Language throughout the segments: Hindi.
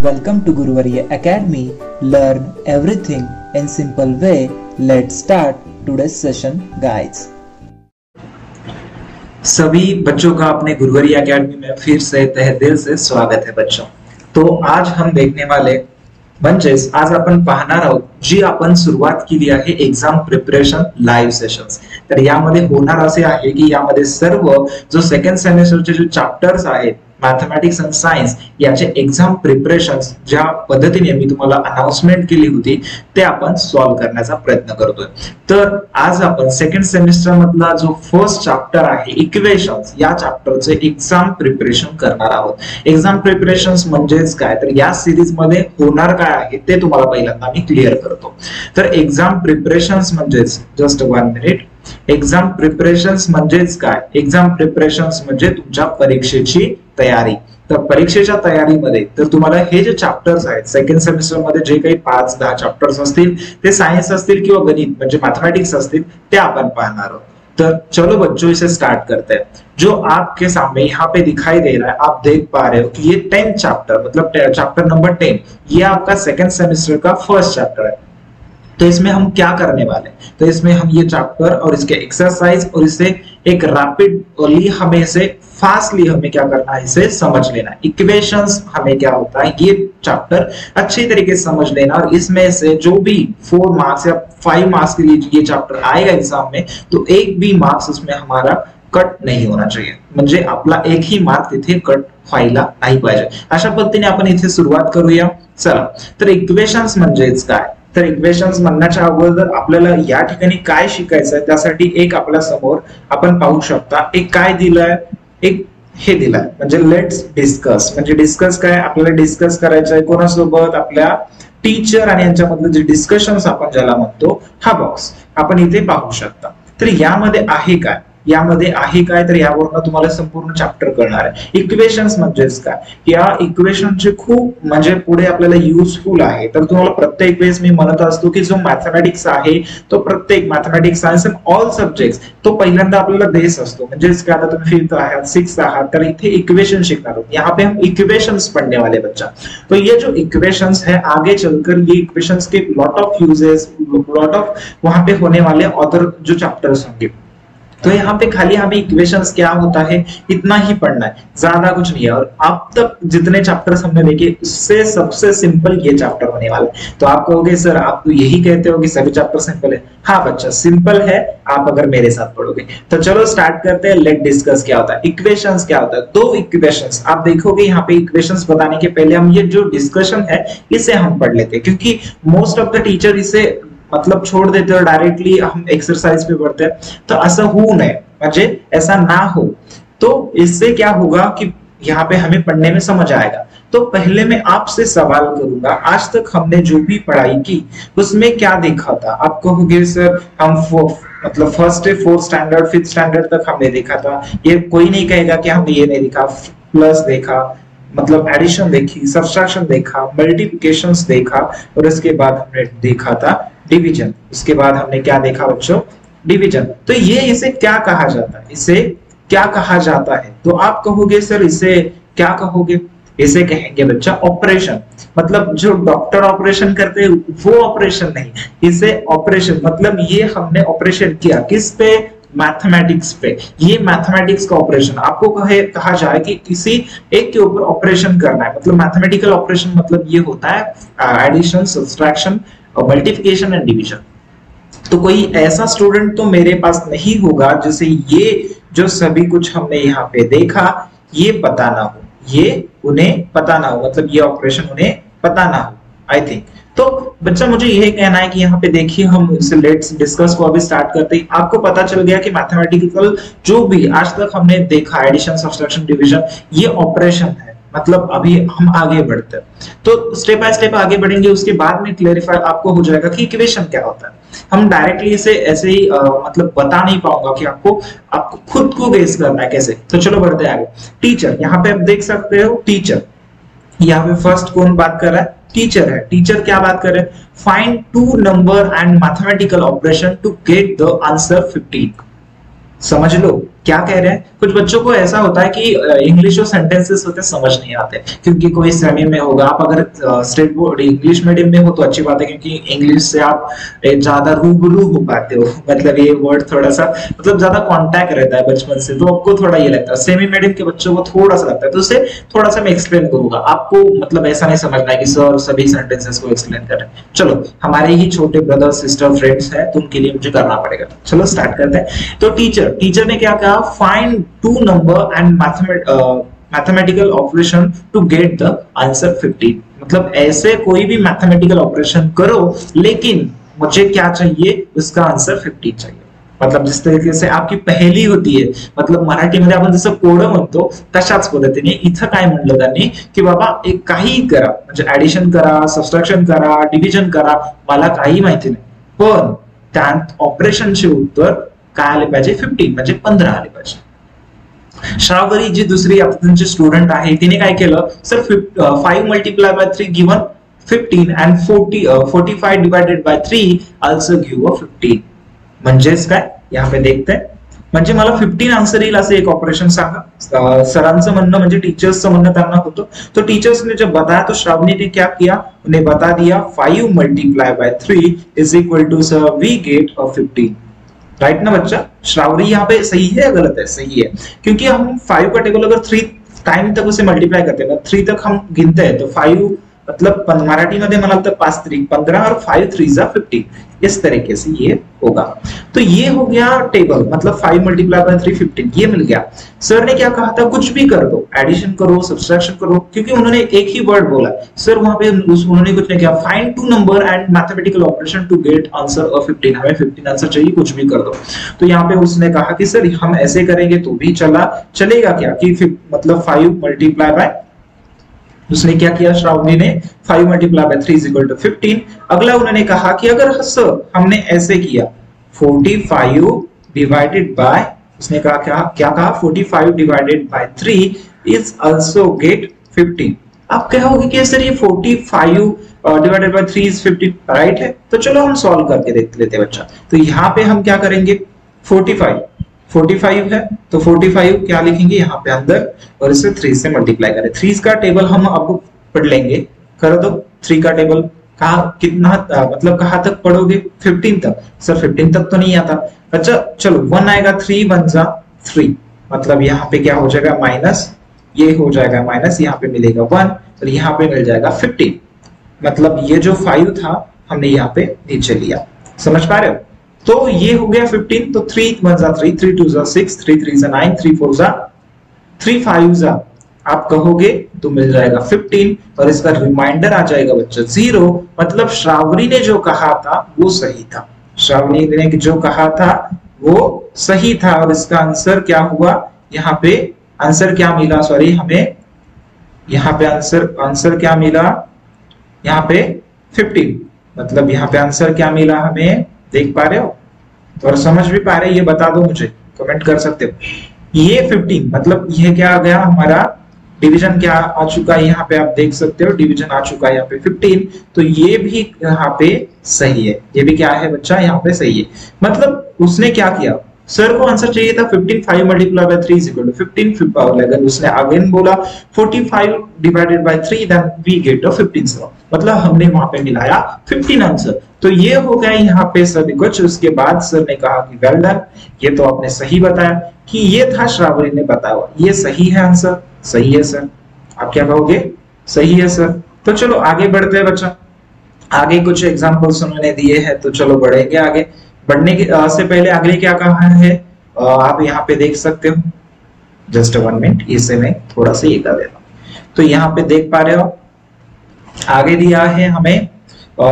Welcome to Guruvarya Academy. Learn everything in simple way. Let's start today's session, guys. सभी बच्चों का अपने गुरुवरिया एकेडमी में फिर से तहे दिल से स्वागत है बच्चों. तो आज हम देखने वाले म्हणजेच आज आपण पाहणार आहोत जी आपण सुरुवात केली आहे एक्झाम प्रिपरेशन लाईव्ह सेशन्स. तर यामध्ये होणार असे आहे की यामध्ये सर्व जो सेकंड सेमेस्टरचे जे चॅप्टर्स आहेत मॅथमॅटिक्स अँड सायन्स याचे एक्झाम प्रिपरेशन्स ज्या पद्धतीने मी तुम्हाला अनाउन्समेंट केली होती ते आपण सॉल्व करण्याचा प्रयत्न करतोय. तर आज आपण सेकंड सेमेस्टर मधला जो फर्स्ट चॅप्टर आहे इक्वेशन्स या चॅप्टरचे एक्झाम प्रिपरेशन करणार आहोत. एक्झाम प्रिपरेशन्स म्हणजेच काय तर या सिरीज मध्ये होणार काय आहे ते तुम्हाला पहिल्यांदा मी क्लिअर करतो. तर एक्झाम प्रिपरेशन्स म्हणजेच जस्ट 1 मिनिट. एक्झाम प्रिपरेशन्स म्हणजेच काय एक्झाम प्रिपरेशन्स म्हणजे तुमच्या परीक्षेची तयारी. तर परीक्षेच्या तयारीमध्ये तर तुम्हाला हे जे चॅप्टर्स आहेत सेकंड सेमेस्टर मध्ये जे काही 5-10 चॅप्टर्स असतील ते सायन्स असतील किंवा गणित म्हणजे मैथमेटिक्स असतील ते आपण पाहणार आहोत. तो चलो बच्चों इसे स्टार्ट करते हैं. जो आपके सामने यहाँ पे दिखाई दे रहा है आप देख पा रहे हो कि ये 10th चैप्टर मतलब चैप्टर नंबर 10 ये आपका सेकंड सेमेस्टर का फर्स्ट चैप्टर है. तो इसमें हम क्या करने वाले तो इसमें हम ये चैप्टर और इसके एक्सरसाइज और इसे एक रैपिडली हमें इसे फास्टली हमें क्या करना है इसे समझ लेना. इक्वेशंस हमें क्या होता है ये चैप्टर अच्छी तरीके से समझ लेना और इसमें से जो भी 4 मार्क्स या 5 मार्क्स के लिए ये चैप्टर आएगा एग्जाम में तो एक भी मार्क्स उसमें हमारा कट नहीं होना चाहिए. म्हणजे आपला एक ही मार्क तिथे कट व्हायला नाही पाहिजे. अशा पद्धतीने आपण इथे सुरुवात करूया. चला तर इक्वेशन्स म्हणजेच काय तर इक्वेशन्स म्हणण्याच्या अगोदर आपल्याला या ठिकाणी काय शिकायचं आहे त्यासाठी एक आपल्या समोर आपण पाहू शकता एक काय दिलंय एक हे दिलंय म्हणजे लेट्स डिस्कस. म्हणजे डिस्कस काय आपल्याला डिस्कस करायचं आहे कोणासोबत आपल्या टीचर आणि यांच्यामधलं जे डिस्कशन्स आपण ज्याला म्हणतो हा बॉक्स आपण इथे पाहू शकता. तर यामध्ये आहे काय तर यावरून तुम्हाला संपूर्ण चॅप्टर कळणार आहे. इक्वेशन्स म्हणजेच काय या इक्वेशनचे खूप म्हणजे पुढे आपल्याला युजफुल आहे. तर तुम्हाला प्रत्येक वेळेस मी म्हणत असतो की जो मॅथमॅटिक्स आहे तो प्रत्येक mathematics science in all subjects तो पहिल्यांदा आपल्याला बेस असतो. म्हणजेच काय आता तुम्ही 5th आहात 6th आहात तर इथे इक्वेशन शिकणार आहोत. यहाँ पे हम इक्वेशंस पढ़ने वाले बच्चा. तो ये जो इक्वेशंस है आगे चलकर ये इक्वेशंस के lot of uses lot of वहां पे होने वाले अदर जो चैप्टर्स होंगे. तो यहाँ पे खाली हमें इक्वेशंस क्या होता है इतना ही पढ़ना है ज्यादा कुछ नहीं है. और अब तक जितने चैप्टर्स हमने देखे उससे सबसे सिंपल ये चैप्टर होने वाला है. तो आप कहोगे सर आप तो यही कहते हो कि सभी चैप्टर सिंपल है. हाँ बच्चा सिंपल है आप अगर मेरे साथ पढ़ोगे. तो चलो स्टार्ट करते हैं. लेट डिस्कस क्या होता है इक्वेशंस क्या होता है. 2 इक्वेशंस आप देखोगे यहाँ पे इक्वेशंस बताने के पहले हम ये जो डिस्कशन है इसे हम पढ़ लेते हैं क्योंकि मोस्ट ऑफ द टीचर इसे मतलब छोड़ देते और डायरेक्टली हम एक्सरसाइज पे बढ़ते हैं. तो ऐसा हो नए म्हणजे ऐसा ना हो. तो इससे क्या होगा कि यहाँ पे हमें पढ़ने में समझ आएगा. तो पहले मैं आपसे सवाल करूंगा आज तक हमने जो भी पढ़ाई की उसमें क्या देखा था. आप कहोगे सर हम मतलब फर्स्ट से 4th स्टैंडर्ड 5th स्टैंडर्ड तक हमने देखा था. ये कोई नहीं कहेगा कि हमने ये नहीं देखा. प्लस देखा मतलब एडिशन देखी सब्सट्रैक्शन देखा मल्टीप्लिकेशंस देखा और इसके बाद हमने देखा था डिवीजन. उसके बाद हमने क्या देखा बच्चों डिवीजन. तो ये इसे क्या कहा जाता है इसे क्या कहा जाता है. तो आप कहोगे सर इसे क्या कहोगे इसे कहेंगे बच्चा ऑपरेशन. मतलब जो डॉक्टर ऑपरेशन करते हैं वो ऑपरेशन नहीं इसे ऑपरेशन मतलब ये हमने ऑपरेशन किया किस पे मैथमेटिक्स पे. ये मैथमेटिक्स का ऑपरेशन आपको कहा जाए कि किसी एक के ऊपर ऑपरेशन करना है. मतलब मैथमेटिकल ऑपरेशन मतलब ये होता है एडिशन सब्सट्रैक्शन और मल्टीप्लिकेशन एंड डिवीजन. तो कोई ऐसा स्टूडेंट तो मेरे पास नहीं होगा जिसे ये जो सभी कुछ हमने यहाँ पे देखा ये पता ना हो. ये उन्हें पता ना हो मतलब ये ऑपरेशन उन्हें पता ना हो आई थिंक. तो बच्चा मुझे यह कहना है कि यहाँ पे देखिए हम इसे लेट्स डिस्कस को अभी स्टार्ट करते हैं. आपको पता चल गया कि मैथमेटिकल जो भी आज तक हमने देखा एडिशन सब्सट्रैक्शन डिवीजन ये ऑपरेशन है. मतलब अभी हम आगे बढ़ते हैं तो स्टेप बाय स्टेप आगे बढ़ेंगे. उसके बाद में क्लेरिफाई आपको हो जाएगा कि इक्वेशन क्या होता है. हम डायरेक्टली इसे ऐसे ही मतलब बता नहीं पाऊंगा कि आपको खुद को गेस करना है कैसे. तो चलो बढ़ते हैं आगे. टीचर यहाँ पे आप देख सकते हो टीचर यहाँ पे फर्स्ट कौन बात कर रहा है टीचर है. टीचर क्या बात कर रहे हैं find 2 number and mathematical operation to get the answer 15. समझ लो क्या कह रहे हैं? कुछ बच्चों को ऐसा होता है कि इंग्लिश जो सेंटेंसेस होते हैं समझ नहीं आते, क्योंकि कोई सेमी में होगा। आप अगर स्टेट बोर्ड इंग्लिश मीडियम में हो तो अच्छी बात है, क्योंकि इंग्लिश से आप ज्यादा रूबरू हो पाते हो, मतलब ये वर्ड थोड़ा सा मतलब ज्यादा कांटेक्ट रहता है बचपन से, तो आपको थोड़ा ये लगता है। सेमी मीडियम के बच्चों को थोड़ा सा लगता है, तो उसे थोड़ा सा मैं एक्सप्लेन करूंगा आपको। मतलब ऐसा नहीं समझना है कि सर सभी सेंटेंसेस को एक्सप्लेन कर रहे हैं। चलो, हमारे ही छोटे ब्रदर सिस्टर फ्रेंड्स हैं, तो उनके लिए मुझे करना पड़ेगा। चलो स्टार्ट करते हैं। तो टीचर ने क्या कहा? Find two number and mathematical operation to get the answer 15। मतलब ऐसे कोई भी मैथमेटिकल ऑपरेशन करो, लेकिन मुझे क्या चाहिए? उसका आंसर 15 चाहिए। मतलब जिस तरीके से आपकी पहेली होती है, मतलब मराठीमध्ये आपण जसं कोड म्हणतो तशाच पद्धतीने इथं काय म्हणलं त्यांनी की बाबा एक काही करा, म्हणजे ऍडिशन करा, सबट्रॅक्शन करा, डिव्हिजन करा, मला काही माहिती नाही, पण त्यात ऑपरेशनचे उत्तर काय आले पाहिजे? 15 म्हणजे 15 आले पाहिजे। श्रावरी जी दुसरी आपली स्टुडंट आहे, तिने काय केलं? Sir 5 multiply by 3 given 15 and 45 divided by 3 also give a 15। म्हणजेच काय? यहाँ पे देखते हैं, म्हणजे मला 15 आंसर येईल असं एक ऑपरेशन सांगा। सरांचं म्हणणं म्हणजे टीचर्सचं म्हणणं त्यांना होतं, तो टीचर्स ने जब बताया तो श्रावणी ने क्या किया? उन्हें बता दिया 5 multiply by 3 is equal to sir we get a 15। Right ना बच्चा? श्रावणी यहाँ पे सही है या गलत है? सही है, क्योंकि हम 5 का टेबल अगर 3 टाइम तक उसे मल्टीप्लाई करते हैं, 3 तक हम गिनते हैं, तो 5 मतलब मराठी मध्ये म्हणाल तर 5 3 15 और 5 3 15, इस तरीके से ये होगा। तो ये हो गया टेबल, मतलब 5 मल्टीप्लाई बाय 3 15, ये मिल गया। सर ने क्या कहा था? कुछ भी कर दो, एडिशन करो, सब्सट्रैक्शन करो, क्योंकि उन्होंने एक ही वर्ड बोला सर, वहां पे उन्होंने कुछ नहीं किया। Find two number and mathematical operation to get answer of 15, हमें 15 आंसर चाहिए, कुछ भी कर दो। तो यहाँ पे उसने कहा कि सर हम ऐसे करेंगे तो भी चलेगा क्या कि मतलब 5 मल्टीप्लाई बाय, उसने क्या किया? श्रावणी ने 5 multiply by 3 is equal to 15। अगला उन्होंने कहा कि अगर सर हमने ऐसे किया 45 डिवाइडेड बाय, उसने कहा क्या कहा? 45 divided by 3 is also get 15। आप कहोगे कि सर ये 45 डिवाइडेड बाय 3 इज 15, राइट है? तो चलो हम सॉल्व करके देख लेते हैं बच्चा। तो यहाँ पे हम क्या करेंगे? 45 है तो 45 क्या लिखेंगे यहाँ पे अंदर, और इसे 3 से मल्टीप्लाई करें। 3 का टेबल हम आपको पढ़ लेंगे, कर दो। 3 का टेबल कहा कितना, मतलब कहाँ तक पढ़ोगे? 15 तक। सर 15 तक तो नहीं आता। अच्छा चलो 1 आएगा, 3 1 जा 3, मतलब यहाँ पे क्या हो जाएगा? माइनस, ये हो जाएगा माइनस, यहाँ पे मिलेगा 1 और यहाँ पे मिल जाएगा 15। मतलब ये जो 5 था हमने यहाँ पे नीचे लिया, समझ पा रहे हो? तो ये हो गया 15। तो 3 1 जा 3, 3 2 जा 6, 3 3 जा 9, 3 4 जा 3 5 जा, आप कहोगे तो मिल जाएगा 15, और इसका रिमाइंडर आ जाएगा बच्चा 0। मतलब श्रावणी ने जो कहा था वो सही था, श्रावणी ने जो कहा था वो सही था, और इसका आंसर क्या हुआ? यहाँ पे आंसर क्या मिला? सॉरी, हमें यहाँ पे आंसर क्या मिला? यहाँ पे 15। मतलब यहाँ पे आंसर क्या मिला हमें? देख पा रहे हो और समझ भी पा रहे हो? ये बता दो मुझे, कमेंट कर सकते हो। ये 15 मतलब ये क्या आ गया हमारा? डिवीजन क्या आ चुका है? यहाँ पे आप देख सकते हो डिवीजन आ चुका है यहाँ पे 15। तो ये भी यहाँ पे सही है, ये भी क्या है बच्चा? यहाँ पे सही है। मतलब उसने क्या किया? सर को आंसर चाहिए था 15, 5 multiply by 3 is equal to 15, फिर पावर लगा, उसने अगेन बोला 45 divided by 3 then we get a 15। मतलब हमने वहां पे मिलाया 15 आंसर। तो ये हो गया यहाँ पे सभी कुछ। उसके बाद सर ने कहा कि वेल डन, ये तो आपने सही बताया कि ये था श्रावणी ने बताया, ये सही है आंसर। सही है सर, आप क्या कहोगे? सही है सर। तो चलो आगे बढ़ते हैं बच्चा, आगे कुछ एग्जांपल्स उन्होंने दिए हैं, तो चलो बढ़ेंगे आगे। बढ़ने के से पहले आगे क्या कहा है आप यहाँ पे देख सकते हो। जस्ट 1 मिनट, इसे मैं थोड़ा सा ये कर देता हूँ। तो यहाँ पे देख पा रहे हो आगे दिया है हमें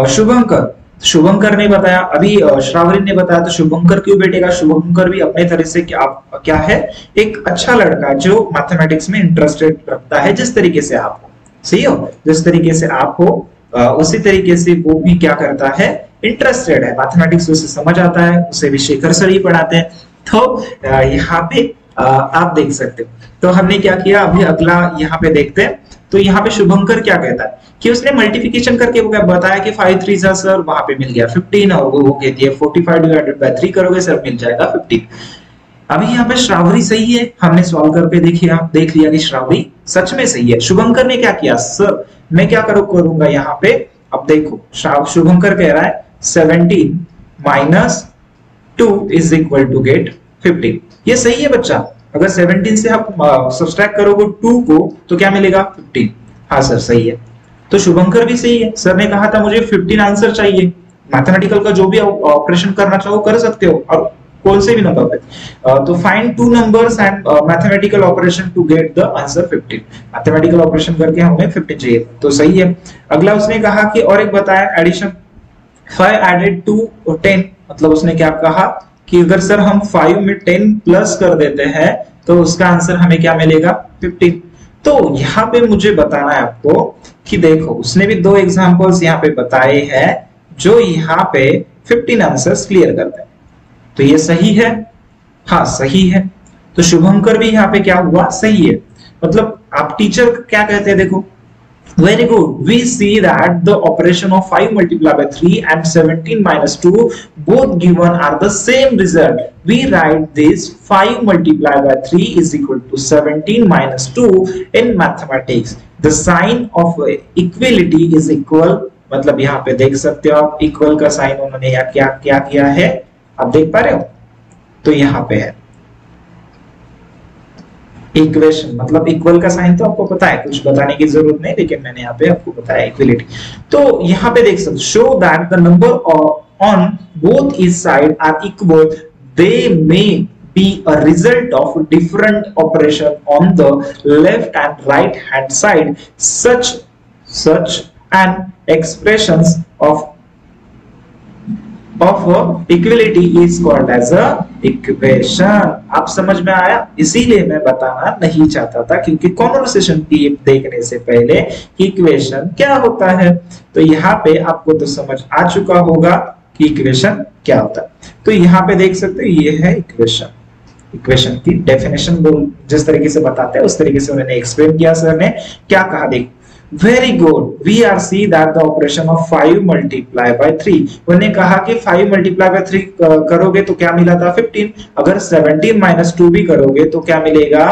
शुभंकर। शुभंकर ने बताया, अभी श्रावणी ने बताया, तो शुभंकर क्यों बैठेगा? शुभंकर भी अपने तरह से क्या है? एक अच्छा लड़का जो मैथमेटिक्स में इंटरेस्टेड रखता है, जिस तरीके से आप हो, सही हो, जिस तरीके से आप हो उसी तरीके से वो भी क्या करता है? इंटरेस्टेड है मैथमेटिक्स, उसे समझ आता है, उसे भी शेखर सर ही पढ़ाते हैं। तो यहाँ पे आप देख सकते हो। तो हमने क्या किया? अभी अगला यहाँ पे देखते हैं। तो यहाँ पे शुभंकर क्या कहता है कि उसने मल्टीप्लिकेशन करके वो क्या बताया कि 5 3 जा सर, वहां पे मिल गया 15, और वो कहती है 45 डिवाइडेड बाय 3 करोगे सर, मिल जाएगा 15। अभी यहाँ पे श्रावरी सही है, हमने सॉल्व करके देख लिया कि श्रावरी सच में सही है। शुभंकर ने क्या किया, सर मैं क्या करूंगा यहाँ पे, अब देखो शुभंकर कह रहा है 17 minus 2 is equal to get 15। ये सही है बच्चा, अगर 17 से आप सब्सट्रैक्ट करोगे 2 को तो क्या मिलेगा 15। हाँ सर सही है, तो शुभंकर भी सही है। सर ने कहा था मुझे 15 आंसर चाहिए, मैथमेटिकल का जो भी ऑपरेशन करना चाहो कर सकते हो और कौन से भी नंबर पे। तो find 2 numbers and mathematical operation to get the answer 15। Mathematical operation करके हमें 15 चाहिए, तो सही है। अगला उसने कहा कि और एक बताया एडिशन 5 एडेड टू 10, मतलब उसने क्या कहा कि अगर सर हम 5 में 10 प्लस कर देते हैं तो उसका आंसर हमें क्या मिलेगा 15। तो यहाँ पे मुझे बताना है आपको कि देखो उसने भी 2 एग्जांपल्स यहाँ पे बताए हैं जो यहाँ पे 15 आंसर्स क्लियर करते हैं। तो ये सही है, हाँ सही है। तो शुभंकर भी यहाँ पे क्या हुआ, सही है। मतलब आप टीचर क्या कहते हैं, देखो very good, we see that the operation of 5 multiplied by 3 and 17 minus 2 both given are the same result. We write this 5 multiplied by 3 is equal to 17 minus 2 in mathematics. The sign of equality is equal, मतलब यहाँ पे देख सकते हो आप इक्वल का साइन उन्होंने क्या क्या किया है, आप देख पा रहे हो। तो यहाँ पे है इक्वेशन, मतलब इक्वल का साइन तो आपको पता है, कुछ बताने की जरूरत नहीं, लेकिन मैंने यहाँ पे आपको बताया इक्वलिटी। तो यहाँ पे देख सकते, show that the number on both is side are equal, they may be a result of different operation on the left and right hand side. Such an expressions of equality is called as a equation. आप समझ में आया, इसीलिए मैं बताना नहीं चाहता था क्योंकि कॉन्वर्सेशन की देखने से पहले इक्वेशन क्या होता है, तो यहाँ पे आपको तो समझ आ चुका होगा कि इक्वेशन क्या होता है। तो यहाँ पे देख सकते हो ये है इक्वेशन, इक्वेशन की डेफिनेशन जिस तरीके से बताते हैं उस तरीके से उन्होंने एक्सप्लेन किया। सर ने क्या कहा, देख very good, we are see that the operation of 5 multiply by 3, उन्होंने कहा कि 5 मल्टीप्लाई बाय 3 करोगे तो क्या मिला था 15, अगर 17 माइनस 2 भी करोगे तो क्या मिलेगा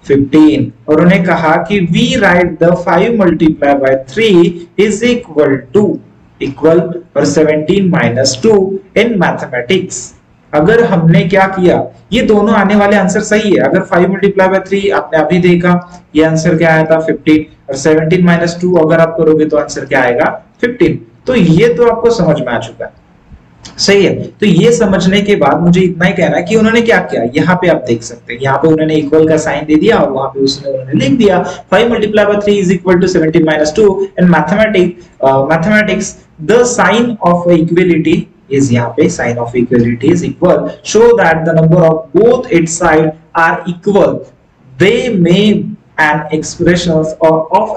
15। और उन्होंने कहा कि we write the 5 multiply by 3 is equal to equal और 17 माइनस 2 इन मैथमेटिक्स। अगर हमने क्या किया, ये दोनों आने वाले आंसर सही है। अगर 5 मल्टीप्लाई बाय 3 आपने अभी देखा, ये आंसर क्या आया था 15, और 17 माइनस 2 अगर आप करोगे तो आंसर क्या आएगा 15। तो ये तो आपको समझ में आ चुका है, सही है। तो ये समझने के बाद मुझे इतना ही कहना है कि उन्होंने क्या किया, यहाँ पे आप देख सकते हैं, यहाँ पे उन्होंने इक्वल का साइन दे दिया और वहां पे उन्होंने लिख दिया 5 multiply by 3 is equal to 17 minus 2 in mathematics the sign of equality is यहाँ पे sign of equality is equal, show that the number of both its side are equal, they may an expression of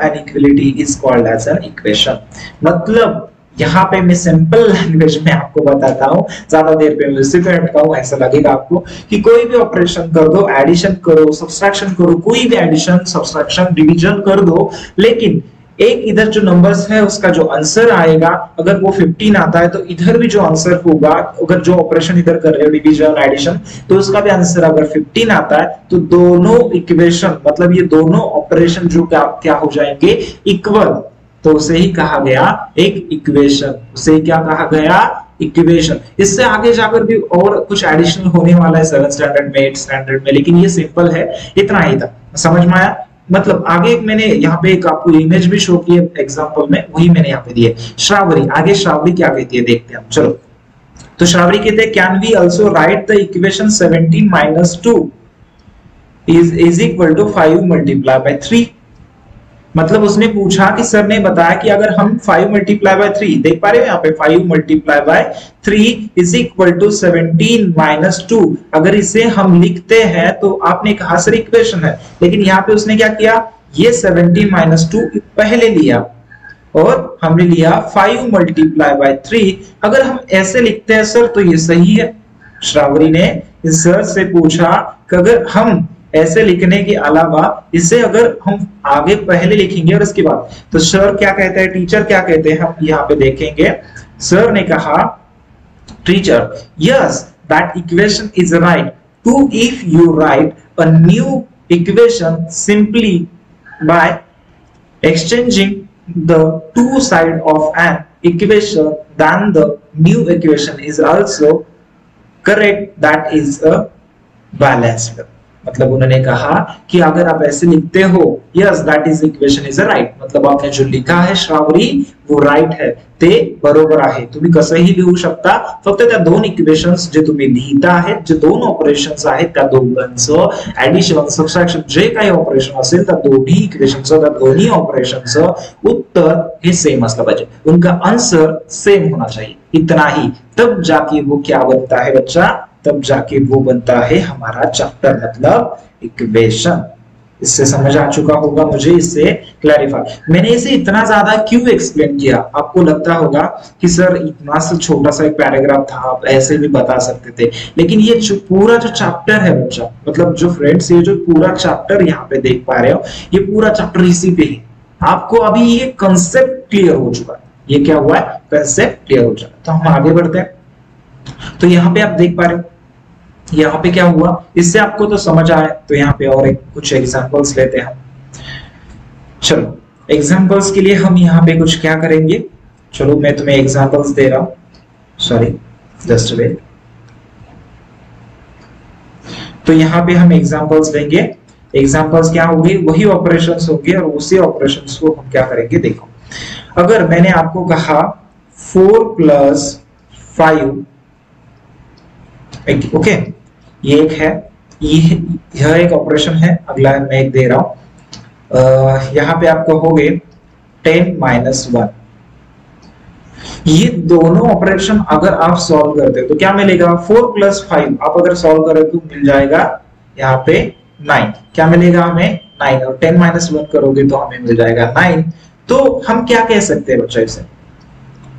an equality is called as an equation। मतलब यहाँ पे मैं सिंपल लैंग्वेज में आपको बताता हूँ, ज्यादा देर पे मैं उसी पे अटकाऊं, ऐसा लगेगा आपको कि कोई भी ऑपरेशन कर दो, एडिशन करो, सब्सट्रैक्शन करो, कोई भी एडिशन सब्सट्रैक्शन डिवीजन कर दो, लेकिन एक इधर जो नंबर्स है उसका जो आंसर आएगा अगर वो 15 आता है तो इधर भी जो आंसर होगा, अगर जो ऑपरेशन इधर कर रहे हो डिवीजन एडिशन, तो उसका भी आंसर अगर 15 आता है तो दोनों इक्वेशन, मतलब ये दोनों ऑपरेशन जो क्या हो जाएंगे इक्वल, तो उसे ही कहा गया एक इक्वेशन, उसे क्या कहा गया इक्वेशन। इससे आगे जाकर भी और कुछ एडिशनल होने वाला है 7th स्टैंडर्ड में, 8th स्टैंडर्ड में, लेकिन ये सिंपल है, इतना ही था, समझ में आया। मतलब आगे मैंने यहाँ पे एक आपको इमेज भी शो की है एग्जांपल में, वही मैंने यहाँ पे दी है। श्रावरी, आगे श्रावरी क्या कहती है देखते हैं हम, चलो। तो श्रावरी कहते हैं can we also write the equation 17 minus 2 is equal to 5 multiply by 3। मतलब उसने पूछा कि सर ने बताया कि अगर हम 5 मल्टीप्लाई बाय 3, देख पा रहे हो यहाँ पे 5 multiply by 3 is equal to 17 minus 2, अगर इसे हम लिखते हैं तो आपने कहा सर इक्वेशन है, लेकिन यहाँ पे उसने क्या किया, ये 17 माइनस 2 पहले लिया और हमने लिया 5 मल्टीप्लाई बाय 3। अगर हम ऐसे लिखते हैं सर तो ये सही है। श्रावरी ने इस सर से पूछा कि अगर हम ऐसे लिखने के अलावा इसे अगर हम आगे पहले लिखेंगे और इसके बाद, तो सर क्या कहते हैं, टीचर क्या कहते हैं, हम यहाँ पे देखेंगे। सर ने कहा teacher yes that equation is right too if you write a new equation simply by exchanging the two side of an equation, then the new equation is also correct, that is a balanced. मतलब उन्होंने कहा कि अगर आप ऐसे लिखते हो yes that is equation is right, मतलब आपने जो लिखा है श्रावरी वो राइट है, ते बरोबर आहे. तुम्ही कसंही लिहू शकता, फक्त त्या दोन इक्वेशन्स जे तुम्ही लिहिता आहेत, जे दोन ऑपरेशन्स आहेत त्या दोघांचं ऍडिशन सबट्रॅक्शन जे काही ऑपरेशन असेल त्या दोन्ही इक्वेशनचं, त्या दोन्ही ऑपरेशनचं उत्तर हे सेम असलं पाहिजे, उनका आंसर सेम होना चाहिए. इतना ही, तब जाके वो क्या बनता है बच्चा, तब जाके वो बनता है हमारा चैप्टर मतलब इक्वेशन. इससे समझ आ चुका होगा मुझे, इससे क्लैरिफाई. मैंने इसे इतना ज्यादा क्यों एक्सप्लेन किया, आपको लगता होगा कि सर इतना सा छोटा सा एक पैराग्राफ था, आप ऐसे भी बता सकते थे, लेकिन ये पूरा जो चैप्टर है बच्चा, मतलब जो फ्रेंड्स ये जो पूरा चैप्टर यहाँ पे देख पा रहे हो, ये पूरा चैप्टर इसी पे है. आपको अभी ये कंसेप्ट क्लियर हो चुका है. ये क्या हुआ है, कंसेप्ट क्लियर हो चुका है. तो हम आगे बढ़ते हैं. तो यहाँ पे आप देख पा रहे हो यहाँ पे क्या हुआ, इससे आपको तो समझ आया. तो यहाँ पे और कुछ एग्जांपल्स लेते हैं हम. चलो एग्जांपल्स के लिए हम यहाँ पे कुछ क्या करेंगे, चलो मैं तुम्हें एग्जांपल्स दे रहा हूं, सॉरी जस्ट वेट. तो यहाँ पे हम एग्जांपल्स लेंगे. एग्जांपल्स क्या होंगे, वही ऑपरेशंस होंगे और उसी ऑपरेशंस को हम क्या करेंगे. देखो अगर मैंने आपको कहा 4 + 5, ओके ये एक है, यह एक ऑपरेशन है. अगला मैं एक दे रहा हूं, यहाँ पे आपको हो गए 10 - 1. ये दोनों ऑपरेशन अगर आप सॉल्व करते हो तो क्या मिलेगा, 4 + 5 आप अगर सॉल्व करें तो मिल जाएगा यहाँ पे 9. क्या मिलेगा हमें, 9. और 10 - 1 करोगे तो हमें मिल जाएगा 9. तो हम क्या कह सकते हैं बच्चा इसे,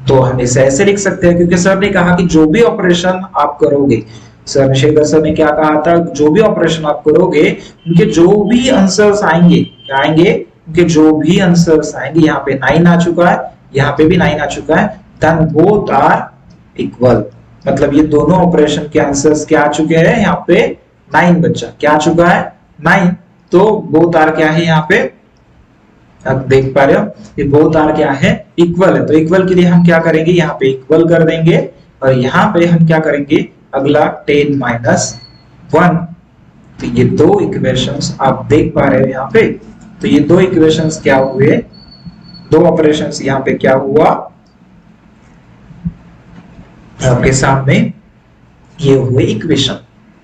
तो हम इसे ऐसे लिख सकते हैं, क्योंकि सर ने कहा कि जो भी ऑपरेशन आप करोगे, सर शेखर सर ने क्या कहा था, जो भी ऑपरेशन आप करोगे उनके जो भी आंसर्स आएंगे, क्या आएंगे, उनके जो भी आंसर्स आएंगे. यहाँ पे 9 आ चुका है, यहाँ पे भी 9 आ चुका है, देन बोथ आर इक्वल. मतलब ये दोनों ऑपरेशन के आंसर्स क्या आ चुके हैं, यहाँ पे 9 बच्चा क्या आ चुका है, 9. तो बोथ आर क्या है, यहाँ पे आप देख पा रहे हो ये बोथ आर क्या है, इक्वल है. तो इक्वल के लिए हम क्या करेंगे, यहाँ पे इक्वल कर देंगे और यहाँ पे हम क्या करेंगे, अगला 10 - 1. तो ये दो इक्वेशंस आप देख पा रहे हो यहाँ पे. तो ये दो इक्वेशंस क्या हुए, दो ऑपरेशंस यहाँ पे क्या हुआ आपके सामने, ये हुए इक्वेशन.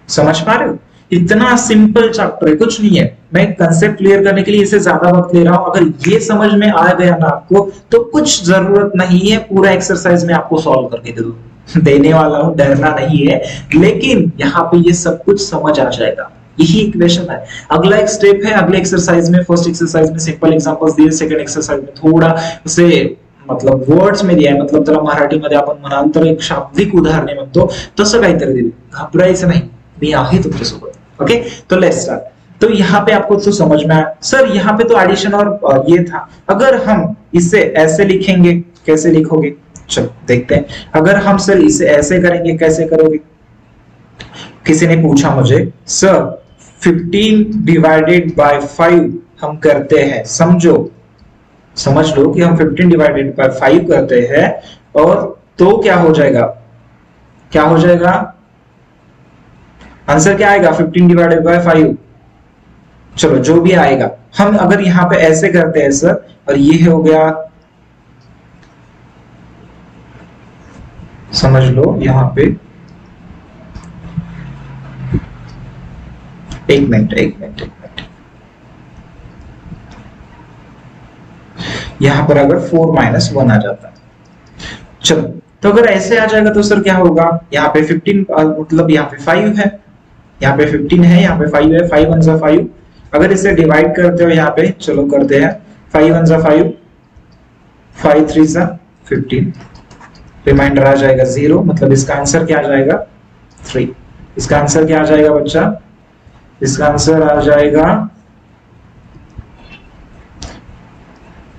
समझ पा रहे हो, इतना सिंपल चैप्टर है, कुछ नहीं है. मैं कंसेप्ट क्लियर करने के लिए इसे ज्यादा वक्त ले रहा हूं. अगर ये समझ में आ गया ना आपको, तो कुछ जरूरत नहीं है पूरा एक्सरसाइज में आपको सॉल्व करके दे दो, देने वाला हूं, डरना नहीं है. लेकिन यहाँ पे ये सब कुछ समझ आ जाएगा, यही इक्वेशन है. अगला एक स्टेप है, अगले एक्सरसाइज में, फर्स्ट एक्सरसाइज में सिंपल एग्जांपल्स दिए, सेकंड एक्सरसाइज में थोड़ा उसे मतलब वर्ड्स में दिया आहे, मतलब त्याला मराठीमध्ये आपण म्हणाल तर एक शाब्दिक उदाहरणे म्हणतो तसं काहीतरी दिलं. घाबरायचं नाही, मी आहे तुमच्यासोबत. ओके तो लेट्स स्टार्ट. तो यहाँ पे आपको तो समझ में आया, सर यहाँ पे तो एडिशन और ये था. अगर हम इसे ऐसे लिखेंगे, कैसे लिखोगे, चलो देखते हैं. अगर हम सर इसे ऐसे करेंगे, कैसे करोगे. किसी ने पूछा मुझे, सर 15 / 5 हम करते हैं, समझ लो कि हम 15 / 5 करते हैं, और तो क्या हो जाएगा, आंसर क्या आएगा, 15 / 5. चलो जो भी आएगा, हम अगर यहाँ पे ऐसे करते हैं सर, और ये हो गया, समझ लो यहाँ पे, एक मिनट, यहाँ पर अगर 4 - 1 आ जाता है. चलो तो अगर ऐसे आ जाएगा तो सर क्या होगा, यहाँ पे 15 मतलब यहाँ पे 5 है, यहाँ पे 15 है, यहाँ पे 5 है, 5 1 = 5. अगर इसे डिवाइड करते हो यहाँ पे, चलो करते हैं, 5 1 = 5, 5 3 = 15, रिमाइंडर आ जाएगा 0. मतलब इसका आंसर क्या आ जाएगा, 3. इसका आंसर क्या आ जाएगा बच्चा, इसका आंसर आ जाएगा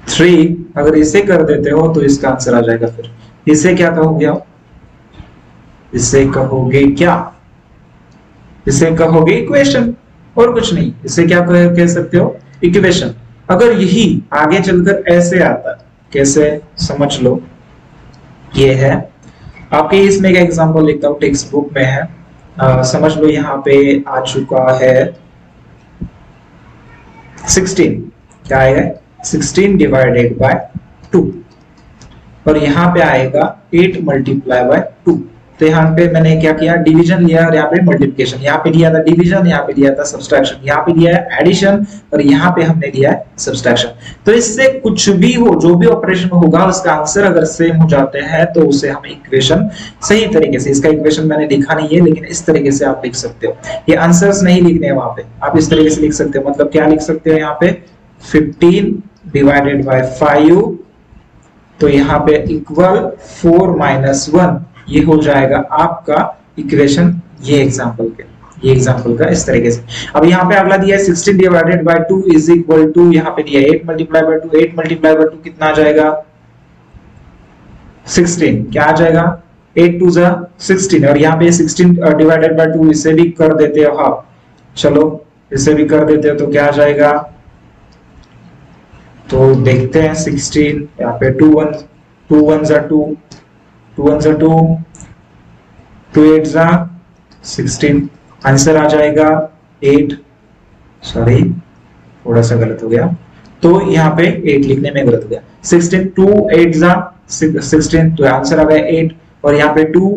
3. अगर इसे कर देते हो तो इसका आंसर आ जाएगा, फिर इसे क्या कहोगे आप, इसे कहोगे क्या, इसे कहोगे इक्वेशन, और कुछ नहीं, इसे क्या कह सकते हो, इक्वेशन। अगर यही आगे चलकर ऐसे आता, कैसे, समझ लो, ये है आपके, इसमें एक एग्जांपल लिखता हूं, टेक्स्ट बुक में है, समझ लो यहाँ पे आ चुका है 16, क्या आएगा 16 डिवाइडेड बाय 2, और यहाँ पे आएगा 8 मल्टीप्लाई बाय 2। तो यहाँ पे मैंने क्या किया, डिवीजन लिया और यहाँ पे मल्टीप्लिकेशन, यहाँ पे दिया था डिवीजन, यहाँ पे दिया था सब्सट्रैक्शन, यहाँ पे दिया है एडिशन, और यहाँ पे हमने दिया है सब्सट्रैक्शन। तो इससे कुछ भी हो, जो भी ऑपरेशन होगा उसका आंसर अगर सेम हो जाते हैं तो उसे हम इक्वेशन, सही तरीके से, इसका इक्वेशन मैंने लिखा नहीं है लेकिन इस तरीके से आप लिख सकते हो, ये आंसर्स नहीं लिखने हैं वहां पे, आप इस तरीके से लिख सकते हो। मतलब क्या लिख सकते हो यहाँ पे 15 डिवाइडेड बाय 5, तो यहाँ पे इक्वल 4 माइनस 1, ये हो जाएगा आपका इक्वेशन, ये एग्जांपल का इस तरीके से। अब यहाँ पे अगला दिया है 16 divided by 2 is equal to, यहाँ पे दिया है 8 मल्टीप्लाई बाय 2, 8 मल्टीप्लाई बाय 2 कितना आ जाएगा 16, क्या आ जाएगा 8 2 जा 16, और यहाँ पे 16 डिवाइडेड बाय 2 इसे भी कर देते हो आप, चलो इसे भी कर देते हो तो क्या आ जाएगा, तो देखते हैं 16, यहाँ पे 2 1 जा 2, 2 1 जा 2, 2 8 जा 16, आंसर आ जाएगा 8, सॉरी थोड़ा सा गलत हो गया, तो यहाँ पे 8 लिखने में गलत हो गया, 16 2 8 जा 16, तो आंसर आ गया 8, और यहाँ पे 2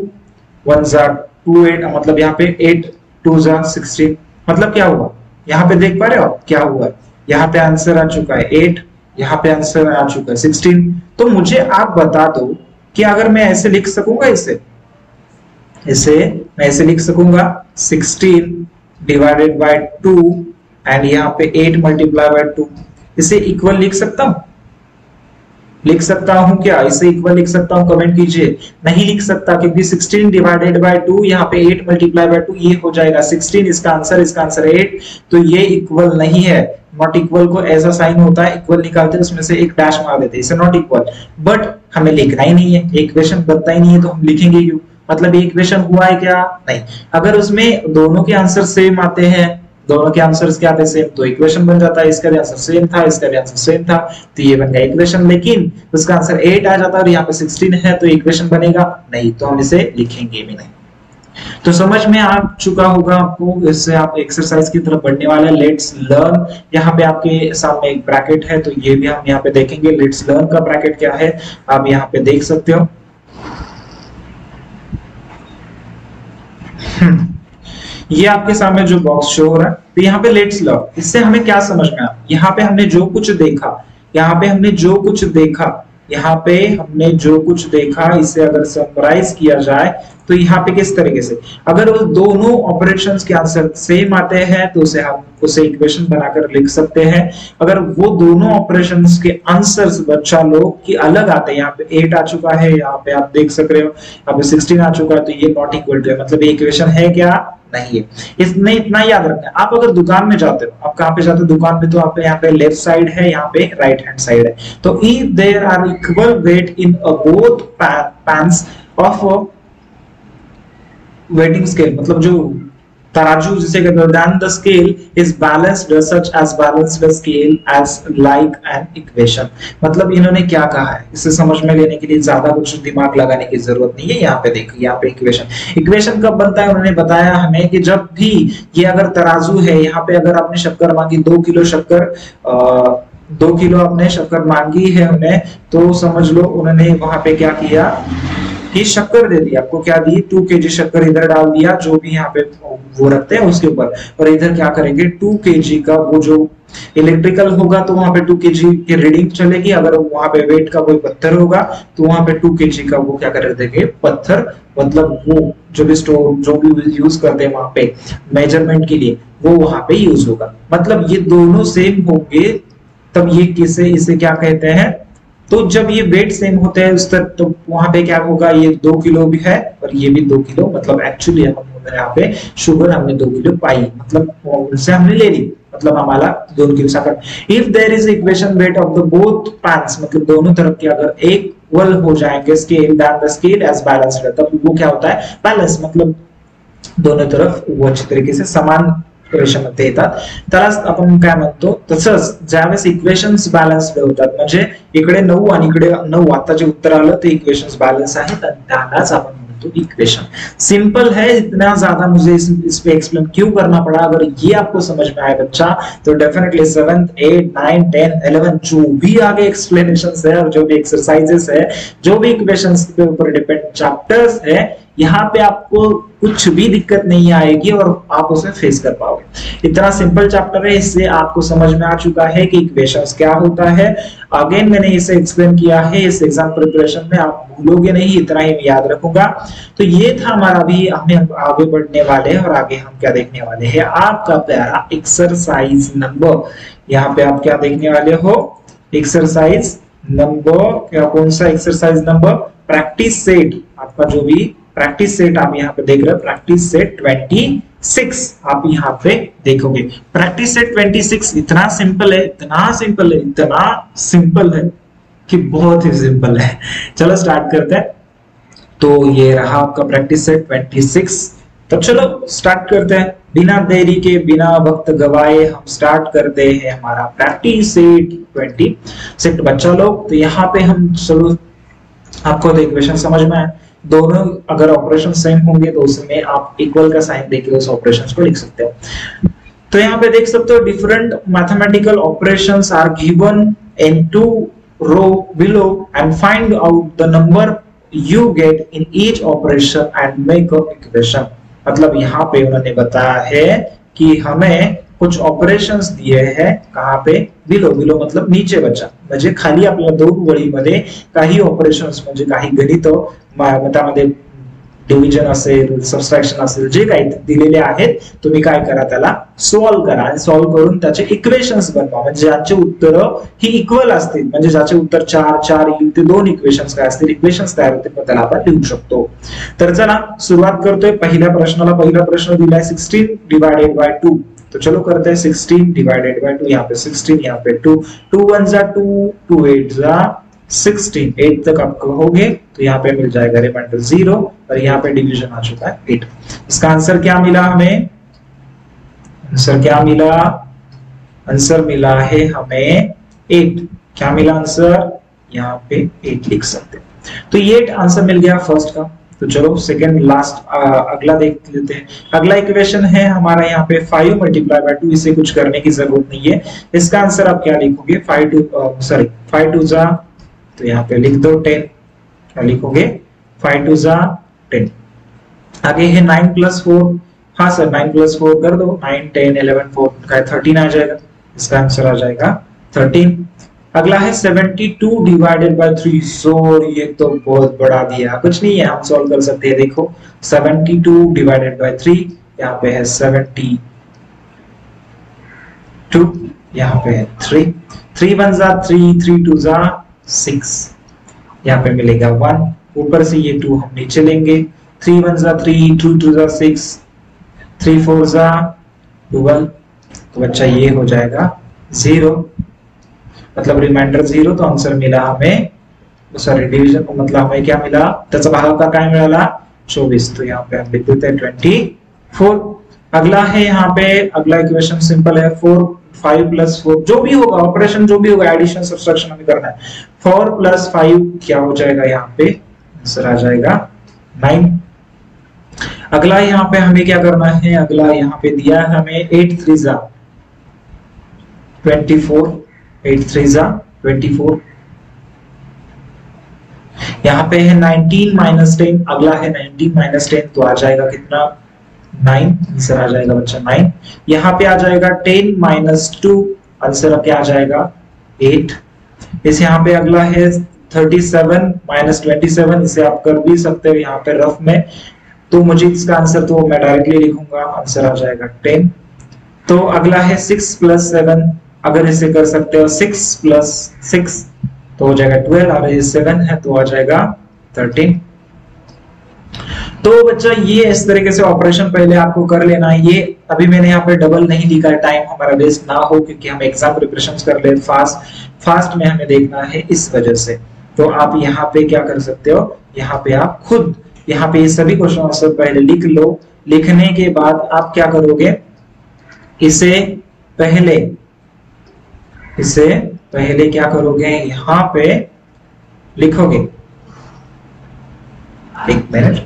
1 जा 2 8, मतलब यहाँ पे 8 2 जा 16, मतलब क्या हुआ, यहाँ पे देख पा रहे हो क्या हुआ, यहाँ पे आंसर आ चुका है 8, यहाँ पे आंसर आ चुका है 16। तो मुझे आप बता दो कि अगर मैं ऐसे लिख सकूंगा, इसे मैं ऐसे लिख सकूंगा 16 डिवाइडेड बाय 2 एंड यहाँ पे 8 मल्टीप्लाई बाय 2, इसे इक्वल लिख सकता हूं, लिख सकता हूं क्या, इसे इक्वल लिख सकता हूं, कमेंट कीजिए। नहीं लिख सकता, क्योंकि 16 डिवाइडेड बाय 2 यहाँ पे 8 मल्टीप्लाई बाय 2 ये हो जाएगा 16, इसका आंसर 8, तो ये इक्वल नहीं है। नॉट इक्वल को ऐसा साइन होता है, इक्वल निकालते हैं उसमें से एक डैश मार देते हैं, इसे नॉट इक्वल, बट हमें लिखना ही नहीं है, इक्वेशन बनता ही नहीं है तो हम लिखेंगे क्यों, मतलब इक्वेशन हुआ है क्या, नहीं। अगर उसमें दोनों के आंसर सेम आते हैं, दोनों के आंसर्स क्या थे सेम, तो इक्वेशन बन जाता है, इसका भी आंसर सेम था, इसका भी आंसर सेम था, तो ये बन गया इक्वेशन। लेकिन उसका आंसर 8 आ जाता है और यहाँ पे 16 है, तो इक्वेशन बनेगा नहीं, तो हम इसे लिखेंगे भी नहीं। तो समझ में आ चुका होगा आपको, इससे आप एक्सरसाइज की तरफ बढ़ने वाला है। लेट्स लर्न, यहाँ पे आपके सामने एक ब्रैकेट है, तो ये भी हम यहाँ पे देखेंगे। लेट्स लर्न का ब्रैकेट क्या है आप यहाँ पे देख सकते हो। ये आपके सामने जो बॉक्स शो हो रहा है, तो यहाँ पे लेट्स लर्न, इससे हमें क्या समझ में आया, यहाँ पे हमने जो कुछ देखा, यहाँ पे हमने जो कुछ देखा, इसे अगर समराइज किया जाए तो यहाँ पे किस तरीके से, अगर वो दोनों ऑपरेशंस के आंसर सेम आते हैं तो उसे हम इक्वेशन बनाकर लिख सकते हैं। अगर वो दोनों ऑपरेशंस के आंसर्स बच्चा लोग की अलग आते हैं, यहाँ पे 8 आ चुका है, यहाँ पे आप देख सक रहे हो, यहाँ पे 16 आ चुका है, तो ये नॉट इक्वल टू है, मतलब ये इक्वेशन है क्या, नहीं है। इसमें इतना याद रखना है। आप अगर दुकान में जाते हो, आप कहाँ पे जाते हो दुकान पे, तो आप यहाँ पे लेफ्ट साइड है, यहाँ पे राइट हैंड साइड है, तो if there are equal weight in both pans of weighing scale, मतलब जो तराजू जिसे कहते हैं, then the scale is balanced such as balance the scale as like an equation। मतलब इन्होंने क्या कहा है, इसे समझ में लेने के लिए ज्यादा कुछ दिमाग लगाने की जरूरत नहीं है। यहाँ पे देखो, यहाँ पे इक्वेशन कब बनता है, उन्होंने बताया हमें कि जब भी ये अगर तराजू है, यहाँ पे अगर आपने शक्कर मांगी 2 किलो शक्कर, 2 किलो आपने शक्कर मांगी है उन्हें, तो समझ लो उन्होंने वहां पे क्या किया कि शक्कर दे दी, आपको क्या दी, 2 kg शक्कर इधर डाल दिया, जो भी यहाँ पे वो रखते हैं उसके ऊपर, और इधर क्या करेंगे 2 kg का वो जो इलेक्ट्रिकल होगा तो वहां पे 2 kg की रीडिंग चलेगी। अगर वहां पे वेट का कोई पत्थर होगा तो वहां पे 2 kg का वो क्या कर देंगे, पत्थर, मतलब वो जो भी यूज करते हैं वहां पे मेजरमेंट के लिए, वो वहां पे यूज होगा। मतलब ये दोनों सेम होंगे तब ये इसे क्या कहते हैं, तो जब ये वेट सेम होते हैं उस तक, तो वहां पे क्या होगा, ये 2 किलो भी है और ये भी 2 किलो, मतलब एक्चुअली हम यहाँ पे शुगर हमने 2 किलो पाई, मतलब उनसे हमने ले ली, मतलब हमारा 2 किलो शक्कर। If there is equation weight of the both pans, मतलब दोनों तरफ के अगर इक्वल हो जाएंगे scale, that the scale as balanced, तब वो क्या होता है, बैलेंस, मतलब दोन्ही तरफ अच्छी तरीके से समान रेषामध्ये येतात, त्यालाच आपण काय म्हणतो. तसंच ज्यावेळेस इक्वेशन्स बॅलन्स्ड होतात, म्हणजे इकडे 9 आणि इकडे 9, आता जे उत्तर आलं ते इक्वेशन्स बॅलन्स आहेत आणि त्यालाच आपण म्हणतो इक्वेशन. सिंपल है, इतना ज्यादा मुझे इस पे एक्सप्लेन क्यों करना पड़ा. अगर ये आपको समझ में आए बच्चा तो डेफिनेटली 7th 8 9 10 11 जो भी आगे एक्सप्लेनेशंस है और जो भी एक्सरसाइजेस है, जो भी इक्वेशंस के ऊपर डिपेंड चैप्टर्स है, यहाँ पे आपको कुछ भी दिक्कत नहीं आएगी और आप उसे फेस कर पाओगे. इतना सिंपल चैप्टर है, इससे आपको समझ में आ चुका है कि इक्वेशंस क्या होता है. अगेन मैंने इसे एक्सप्लेन किया है, इस एग्जाम प्रिपरेशन में आप भूलोगे नहीं, इतना ही याद रखूंगा. तो ये था हमारा, अभी हमें आगे बढ़ने वाले हैं और आगे हम क्या देखने वाले हैं, आपका प्यारा एक्सरसाइज नंबर. यहाँ पे आप क्या देखने वाले हो, एक्सरसाइज नंबर, क्या कौन सा एक्सरसाइज नंबर, प्रैक्टिस सेट. आपका जो भी प्रैक्टिस सेट आप यहाँ पे देख रहे हो, प्रैक्टिस सेट 26 आप यहाँ पे देखोगे. प्रैक्टिस सेट 26 इतना सिंपल है, इतना सिंपल है, इतना सिंपल है कि बहुत ही सिंपल है. चलो स्टार्ट करते हैं. तो ये रहा आपका प्रैक्टिस सेट 26. तो चलो स्टार्ट करते हैं, बिना देरी के, बिना वक्त गवाए हम स्टार्ट करते हैं हमारा प्रैक्टिस सेट 26. बच्चा लोग, तो यहाँ पे हम चलो आपको इक्वेशन समझ में आए, दोनों अगर ऑपरेशन सेम होंगे तो उसमें आप इक्वल का साइन देके उस ऑपरेशंस को लिख सकते हो. तो यहाँ पे देख सकते हो, different mathematical operations are given in 2 row below and find out the number you get in each operation and make a equation. मतलब यहाँ पे उन्होंने बताया है कि हमें कुछ ऑपरेशन्स दिए हैं, कहाँ पे, बिलो. बिलो मतलब नीचे बच्चा, म्हणजे खाली आपल्या 2 वळीमध्ये काही ऑपरेशन्स, म्हणजे काही गणित मतामध्ये डिव्हिजन असेल, सबट्रॅक्शन असेल, जे काही दिलेले आहेत, तुम्ही काय करा, त्याला सॉल्व्ह करा आणि सॉल्व्ह करून त्याचे इक्वेशन्स बनवा, म्हणजे ज्याचे उत्तर ही इक्वल असतील, म्हणजे ज्याचे उत्तर 4 4 येईल ते 2 इक्वेशन्स काय असतील, इक्वेशन्स तयार होतील, त्याला आपण लिहू शकतो. तर चला सुरुवात करतोय पहिल्या प्रश्नाला. पहिला प्रश्न दिलाय 16 डिवाइडेड बाय 2. तो चलो करते हैं 16 डिवाइडेड बाय 2. यहाँ पे 16, यहाँ पे 2, 2 1 जा 2, 2 8 जा 16, 8 तक आप कहोगे तो यहाँ पे मिल जाएगा रिमाइंडर 0 और यहाँ पे डिवीजन आ चुका है 8. इसका आंसर क्या मिला हमें, आंसर क्या मिला, आंसर मिला है हमें 8. क्या मिला आंसर, यहाँ पे 8 लिख सकते हैं. तो ये 8 आंसर मिल गया फर्स्ट का. तो चलो सेकंड लास्ट अगला देख लेते हैं. अगला इक्वेशन है हमारा यहाँ पे 5 मल्टीप्लाई बाय 2. इसे कुछ करने की जरूरत नहीं है. इसका आंसर आप क्या लिखोगे, 5 2 जा, तो यहाँ पे लिख दो 10. क्या लिखोगे, 5 2 जा 10. आगे है 9 + 4. हाँ सर 9 + 4 कर दो, 9 10 11 4 का 13 आ जाएगा. इसका आंसर आ जाएगा 13. अगला है 72 डिवाइडेड बाय 3. सो ये तो बहुत बड़ा दिया, कुछ नहीं है, हम सॉल्व कर सकते हैं. देखो 72 डिवाइडेड बाय 3, यहाँ पे है 72, यहाँ पे है 3. 3 1 जा 3, 3 2 जा 6, यहाँ पे मिलेगा 1. ऊपर से ये 2 हम नीचे लेंगे. 3 1 जा 3, 2 2 जा 6, 3 4 जा 12. तो बच्चा ये हो जाएगा 0, मतलब रिमाइंडर 0. तो आंसर मिला हमें, सॉरी डिवीजन मतलब हमें क्या मिला, त्याचा भागाकार काय मिळाला 24. तो यहाँ पे हम लिख देते हैं 24. अगला है यहाँ पे, अगला इक्वेशन सिंपल है 4 5 + 4, जो भी होगा ऑपरेशन, जो भी होगा एडिशन सब्सट्रैक्शन हमें करना है. 4 + 5 क्या हो जाएगा, यहाँ पे आंसर आ जाएगा 9. अगला यहाँ पे हमें क्या करना है, अगला यहाँ पे दिया है हमें 8 3 जा 24, 8 3 जा 24. यहाँ पे है 19 - 10. अगला है 19 - 10, तो आ जाएगा कितना, 9. आंसर आ जाएगा बच्चा 9. यहाँ पे आ जाएगा 10 - 2. आंसर क्या आ जाएगा 8. इस यहाँ पे अगला है 37 - 27. इसे आप कर भी सकते हो यहाँ पे रफ में. तो मुझे इसका आंसर तो मैं डायरेक्टली लिखूंगा, आंसर आ जाएगा 10. तो अगला है 6 + 7. अगर इसे कर सकते हो 6 + 6 तो हो जाएगा 12. और ये 7 है तो आ जाएगा 13. तो बच्चा ये इस तरीके से ऑपरेशन पहले आपको कर लेना है. ये अभी मैंने यहाँ पे डबल नहीं लिखा है, टाइम हमारा वेस्ट ना हो, क्योंकि हम एग्जाम प्रिपरेशन कर ले फास्ट में हमें देखना है, इस वजह से. तो आप यहाँ पे क्या कर सकते हो, यहाँ पे आप खुद यहाँ पे ये सभी क्वेश्चन आंसर पहले लिख लो. लिखने के बाद आप क्या करोगे, इसे पहले क्या करोगे, यहां पे लिखोगे। एक मिनट,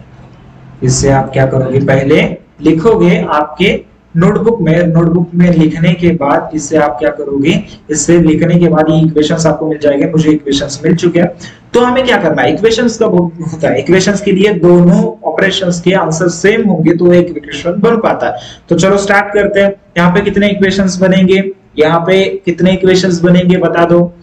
इससे आप क्या करोगे, पहले लिखोगे आपके नोटबुक में लिखने के बाद इससे आप क्या करोगे, इससे लिखने के बाद ये इक्वेशंस आपको मिल जाएंगे। मुझे इक्वेशंस मिल चुके हैं। तो हमें क्या करना है, इक्वेशंस कब होता है, इक्वेशंस के लिए दोनों ऑपरेशंस के आंसर सेम होंगे तो एक इक्वेशन बन पाता है। तो चलो स्टार्ट करते हैं। यहाँ पे कितने इक्वेशंस बनेंगे, यहाँ पे कितने इक्वेशंस बनेंगे बता दो।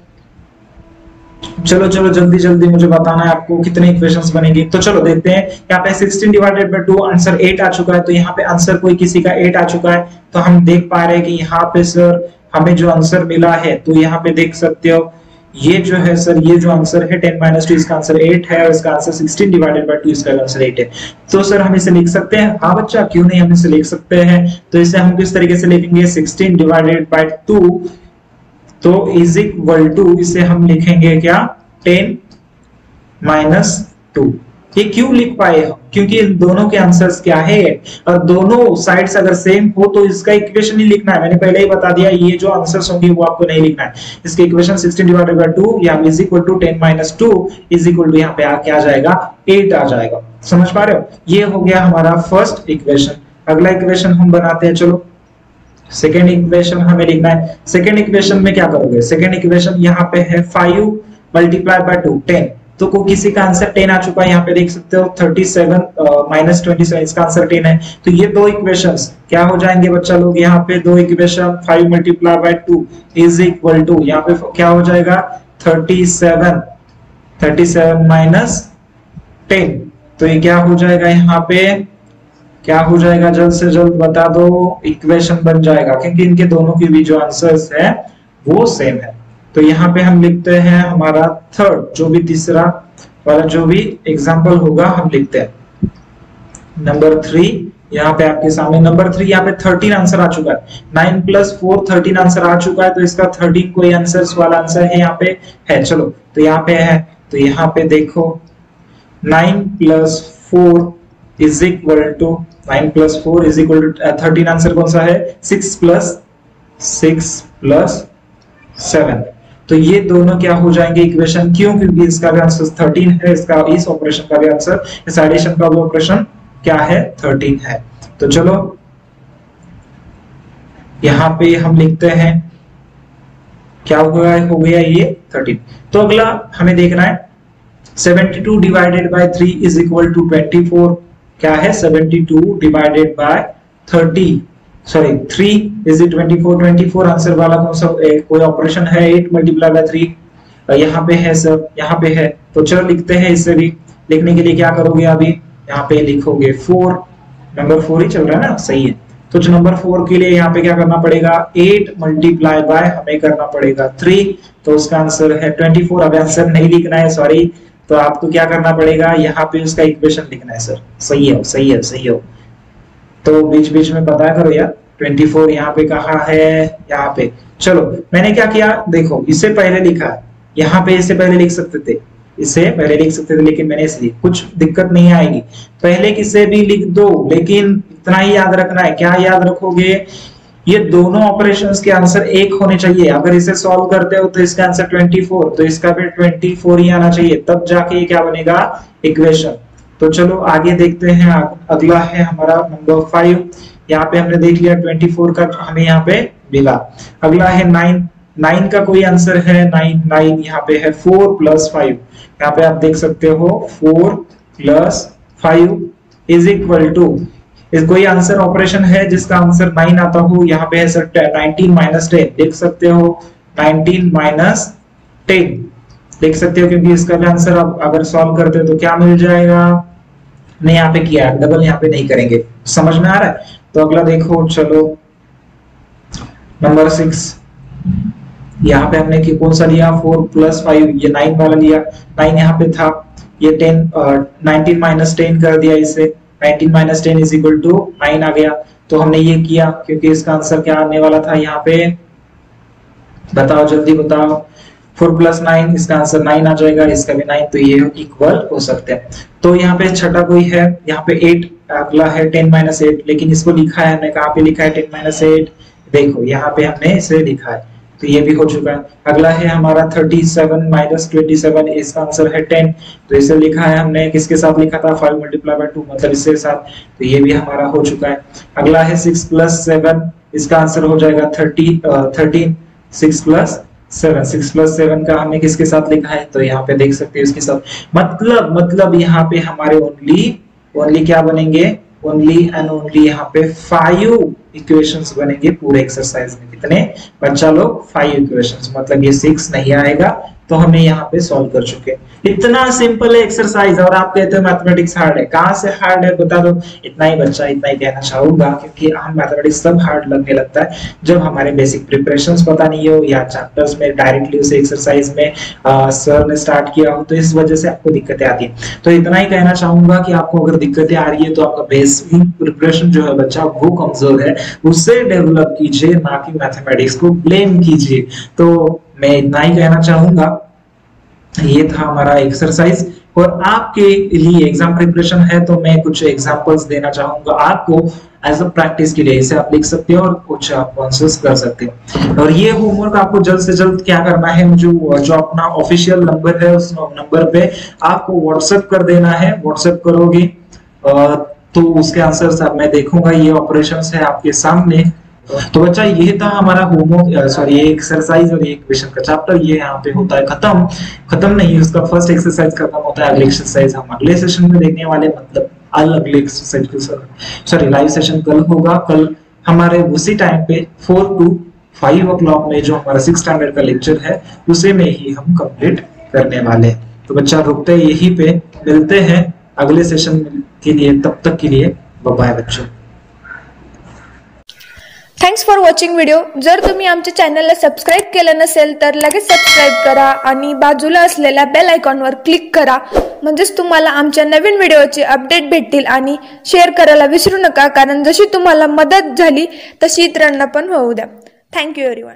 चलो जल्दी जल्दी मुझे बताना है आपको कितने इक्वेशंस बनेंगे। तो चलो देखते हैं। यहाँ पे 16 डिवाइडेड बाय 2 आंसर 8 आ चुका है। तो यहाँ पे आंसर कोई किसी का 8 आ चुका है। तो हम देख पा रहे हैं कि यहाँ पे सर हमें जो आंसर मिला है, तो यहाँ पे देख सकते हो ये जो है सर, ये जो आंसर है 10 - 2 इसका आंसर 8 है और इसका आंसर 16 डिवाइडेड बाय 2 इसका आंसर 8 है। तो सर हम इसे लिख सकते हैं। हाँ बच्चा, क्यों नहीं, हम इसे लिख सकते हैं। तो इसे हम किस तरीके से लिखेंगे, 16 डिवाइडेड बाय 2 तो इज इक्वल टू, इसे हम लिखेंगे क्या, 10 - 2। ये क्यों लिख पाए हम, क्योंकि इन दोनों के आंसर्स क्या है, और दोनों साइड्स अगर सेम हो तो इसका इक्वेशन ही लिखना है। मैंने पहले ही बता दिया, ये जो आंसर्स होंगे वो आपको नहीं लिखना है। इसके इक्वेशन 16 डिवाइडेड बाय 2 या is equal to 10 - 2 is equal to, यहाँ पे आके आ जाएगा 8 आ जाएगा। समझ पा रहे हो, ये हो गया हमारा फर्स्ट इक्वेशन। अगला इक्वेशन हम बनाते हैं। चलो सेकेंड इक्वेशन हमें लिखना है। सेकेंड इक्वेशन में क्या करोगे, सेकेंड इक्वेशन यहाँ पे है 5 मल्टीप्लाई बाय 2 10। तो को किसी का आंसर 10 आ चुका है, यहाँ पे देख सकते हो 37 - 27 इसका आंसर 10 है। तो ये दो इक्वेशंस क्या हो जाएंगे बच्चा लोग, यहाँ पे दो equation 5 multiply by 2 is equal to, यहाँ पे क्या हो जाएगा 37 माइनस 10। तो ये क्या हो जाएगा, यहाँ पे क्या हो जाएगा, जल्द से जल्द बता दो। इक्वेशन बन जाएगा क्योंकि इनके दोनों की भी जो आंसर्स है वो सेम है। तो यहाँ पे हम लिखते हैं हमारा थर्ड, जो भी तीसरा वाला जो भी एग्जाम्पल होगा हम लिखते हैं नंबर 3। यहाँ पे आपके सामने नंबर 3, यहाँ पे 13 आंसर आ चुका है। 9 + 4 13 आंसर आ चुका है। तो इसका 13 कोई आंसर्स वाला आंसर है, यहाँ पे है। चलो तो यहाँ पे है, तो यहाँ पे देखो 9 + 4 is equal to 9 + 4 is equal to 13 answer कौन सा है, 6 + 7। तो ये दोनों क्या हो जाएंगे इक्वेशन, क्यों, क्योंकि इसका भी आंसर 13 है, इसका इस ऑपरेशन का भी आंसर, इस एडिशन का भी ऑपरेशन क्या है 13 है। तो चलो यहाँ पे हम लिखते हैं क्या हो गया ये 13। तो अगला हमें देखना है 72 divided by 3 is equal to 24। क्या है 72 डिवाइडेड बाय 3 इज 24। 24 आंसर वाला कौन सा कोई ऑपरेशन है, 8 मल्टीप्लाई बाय 3 यहाँ पे है सर, यहाँ पे है। तो चलो लिखते हैं, इससे भी लिखने के लिए क्या करोगे, अभी यहाँ पे लिखोगे 4, नंबर 4 ही चल रहा है ना, सही है। तो जो नंबर 4 के लिए यहाँ पे क्या करना पड़ेगा, 8 मल्टीप्लाई बाय हमें करना पड़ेगा 3, तो उसका आंसर है 24। अब आंसर नहीं लिखना है, सॉरी, तो आपको क्या करना पड़ेगा, यहाँ पे उसका इक्वेशन लिखना है सर। सही है, सही है, सही हो। तो बीच बीच में पता करो यार, 24 यहाँ पे कहाँ है, यहाँ पे। चलो मैंने क्या किया, देखो इससे पहले लिखा है, यहाँ पे इससे पहले लिख सकते थे, इससे पहले लिख सकते थे, लेकिन मैंने इसलिए कुछ दिक्कत नहीं आएगी, पहले किसे भी लिख दो, लेकिन इतना ही याद रखना है। क्या याद रखोगे, ये दोनों ऑपरेशंस के आंसर एक होने चाहिए। अगर इसे सॉल्व करते हो तो इसका आंसर 24, तो इसका भी 24 ही आना चाहिए, तब जाके ये क्या बनेगा इक्वेशन। तो चलो आगे देखते हैं। अगला है हमारा नंबर 5। यहाँ पे हमने देख लिया 24 का हमें यहाँ पे मिला। अगला है 9 का कोई आंसर है 9 यहाँ पे है 4 + 5। यहाँ पे आप देख सकते हो 4 + 5 इज इक्वल टू, कोई आंसर ऑपरेशन है जिसका आंसर 9 आता हो, यहाँ पे है सर 19 - 10 देख सकते हो, 19 - 10 देख सकते हो, क्योंकि इसका भी आंसर आप अगर सॉल्व करते हो तो क्या मिल जाएगा, नहीं यहाँ पे किया है, डबल यहाँ पे नहीं करेंगे। समझ में आ रहा है। तो अगला देखो, चलो नंबर 6, यहाँ पे हमने कौन सा लिया, 4 + 5, ये 9 वाला लिया। 9 यहाँ पे था, ये 19 - 10 कर दिया इसे, 19 - 10 इज इक्वल टू 9 आ गया। तो हमने ये किया क्योंकि इसका आंसर क्या आने वाला था, यहाँ पे बताओ, जल्दी बताओ, 4 + 9, इसका आंसर 9 आ जाएगा, इसका भी 9, तो ये इक्वल हो सकते हैं। तो यहाँ पे छठा कोई है, यहाँ पे 8, अगला है 10 - 8, लेकिन इसको लिखा है हमने, कहाँ पे लिखा है 10 - 8, देखो यहाँ पे हमने इसे लिखा है, तो ये भी हो चुका है। अगला है हमारा 37 - 27, इसका आंसर है 10, तो इसे लिखा है हमने, किसके साथ लिखा था, 5 × 2, मतलब इसके साथ, तो ये भी हमारा हो चुका है। अगला है 6 + 7, इसका आंसर हो जाएगा 13, 6 + 7 का हमने किसके साथ लिखा है, तो यहाँ पे देख सकते हैं इसके साथ, मतलब यहाँ पे हमारे ओनली क्या बनेंगे, ओनली एंड ओनली यहाँ पे 5 इक्वेशंस बनेंगे पूरे एक्सरसाइज में। कितने बच्चा लोग, 5 इक्वेशंस, मतलब ये 6 नहीं आएगा, तो हमने यहाँ पे सॉल्व कर चुके। इतना सिंपल है एक्सरसाइज, और आप कहते हो मैथमेटिक्स हार्ड है, कहाँ से हार्ड है बता दो। इतना ही बच्चा, इतना ही कहना चाहूंगा, क्योंकि हम मैथमेटिक्स तब हार्ड लगने लगता है जब हमारे बेसिक प्रिपरेशंस पता नहीं हो, या चैप्टर्स में डायरेक्टली उसे एक्सरसाइज में सर ने स्टार्ट किया हो, तो इस वजह से आपको दिक्कतें आती है। तो इतना ही कहना चाहूंगा कि आपको अगर दिक्कतें आ रही है, तो आपका बेसिक प्रिपरेशन जो है बच्चा वो कमजोर है, उससे डेवलप कीजिए, ना कि मैथमेटिक्स को ब्लेम कीजिए। तो मैं इतना ही कहना चाहूंगा, ये था हमारा एक्सरसाइज। और आपके लिए एग्जाम प्रिपरेशन है, तो मैं कुछ एग्जांपल्स देना चाहूंगा आपको एज अ प्रैक्टिस के लिए। इसे आप लिख सकते हो और कुछ आप आंसर्स कर सकते हो। और ये होमवर्क आपको जल्द से जल्द क्या करना है, जो अपना ऑफिशियल नंबर है, उस नंबर पे आपको व्हाट्सएप कर देना है। व्हाट्सएप करोगे तो उसके आंसर्स अब मैं देखूंगा, ये ऑपरेशंस है आपके सामने। तो बच्चा ये था हमारा होमवर्क, सॉरी ये एक्सरसाइज और ये क्वेश्चन का चैप्टर, ये यहाँ पे होता है खत्म नहीं, उसका फर्स्ट एक्सरसाइज खत्म होता है। अगले एक्सरसाइज हम अगले सेशन में देखने वाले, मतलब अगले एक्सरसाइज, सॉरी लाइव सेशन कल होगा। कल हमारे उसी टाइम पे 4 to 5 o'clock में जो हमारा 6th स्टैंडर्ड का लेक्चर है, उसे में ही हम कंप्लीट करने वाले हैं। तो बच्चा रुकते यहीं पे, मिलते हैं अगले सेशन के लिए, तब तक के लिए बाय बाय बच्चों। Thanks for watching video. जर तुम्ही आमच्या चॅनलला सबस्क्राईब केलं नसेल तर लगेच सबस्क्राईब करा आणि बाजूला असलेल्या बेल आयकॉनवर क्लिक करा, म्हणजेच तुम्हाला आमच्या नवीन व्हिडिओचे अपडेट भेटतील। आणि शेअर करायला विसरू नका, कारण जशी तुम्हाला मदत झाली तशी इतरांना पण होऊ द्या। Thank you everyone.